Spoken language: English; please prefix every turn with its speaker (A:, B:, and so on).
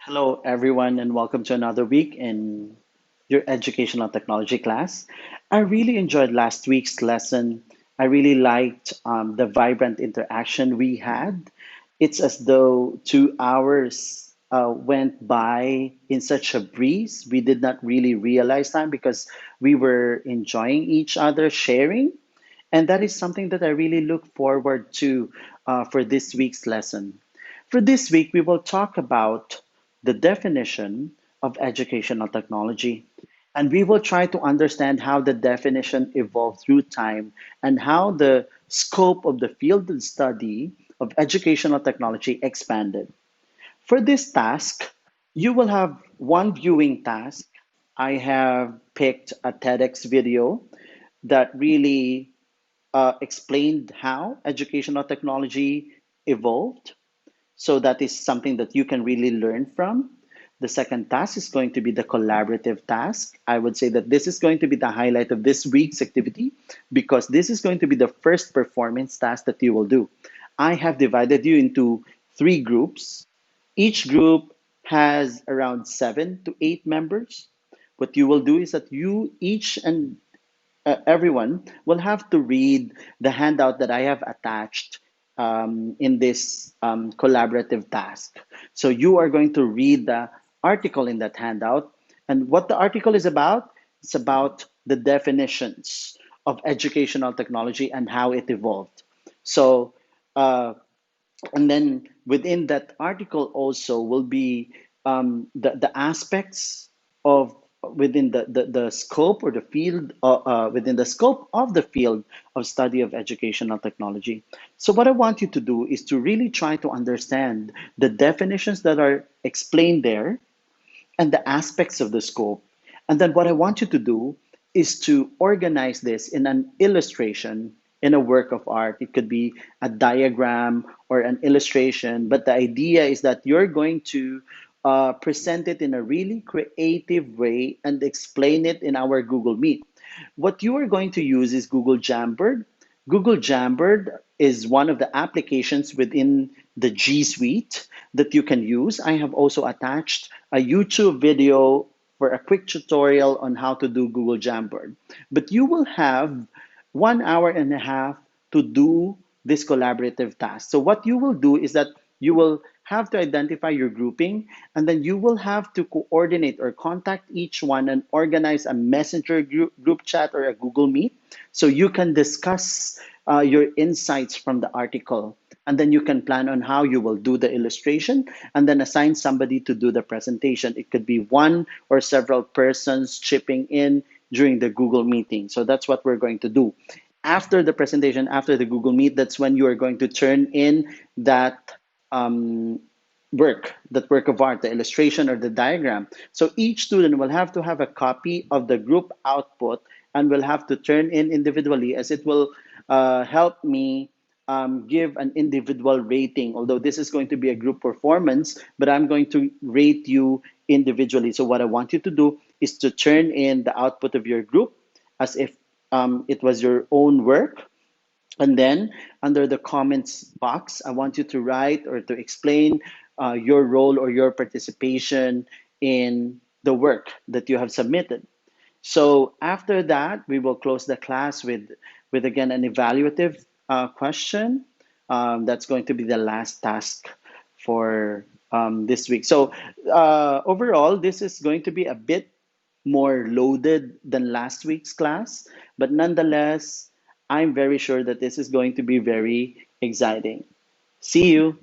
A: Hello, everyone, and welcome to another week in your educational technology class. I really enjoyed last week's lesson. I really liked the vibrant interaction we had. It's as though 2 hours went by in such a breeze. We did not really realize time because we were enjoying each other, sharing. And that is something that I really look forward to for this week's lesson. For this week, we will talk about the definition of educational technology. And we will try to understand how the definition evolved through time and how the scope of the field of study of educational technology expanded. For this task, you will have one viewing task. I have picked a TEDx video that really explained how educational technology evolved. So that is something that you can really learn from. The second task is going to be the collaborative task. I would say that this is going to be the highlight of this week's activity because this is going to be the first performance task that you will do. I have divided you into three groups. Each group has around 7 to 8 members. What you will do is that you each and everyone will have to read the handout that I have attached in this collaborative task. So you are going to read the article in that handout. And what the article is about, it's about the definitions of educational technology and how it evolved. So uh, and then within that article also will be the aspects of within the scope or the field within the scope of the field of study of educational technology. So what I want you to do is to really try to understand the definitions that are explained there and the aspects of the scope. And then what I want you to do is to organize this in an illustration in a work of art. It could be a diagram or an illustration, but the idea is that you're going to present it in a really creative way and explain it in our Google Meet. What you are going to use is Google Jamboard. Google Jamboard is one of the applications within the G Suite that you can use. I have also attached a YouTube video for a quick tutorial on how to do Google Jamboard. But you will have 1 hour and a half to do this collaborative task. So what you will do is that you will have to identify your grouping, and then you will have to coordinate or contact each one and organize a messenger group chat or a Google Meet so you can discuss your insights from the article. And then you can plan on how you will do the illustration and then assign somebody to do the presentation. It could be one or several persons chipping in during the Google meeting. So that's what we're going to do. After the presentation, after the Google Meet, that's when you are going to turn in that um, that work of art, the illustration or the diagram. So each student will have to have a copy of the group output and will have to turn in individually as it will help me give an individual rating. Although this is going to be a group performance, but I'm going to rate you individually. So what I want you to do is to turn in the output of your group as if it was your own work, and then under the comments box, I want you to write or to explain your role or your participation in the work that you have submitted. So after that, we will close the class with again an evaluative question. That's going to be the last task for this week. So overall, this is going to be a bit more loaded than last week's class, but nonetheless, I'm very sure that this is going to be very exciting. See you.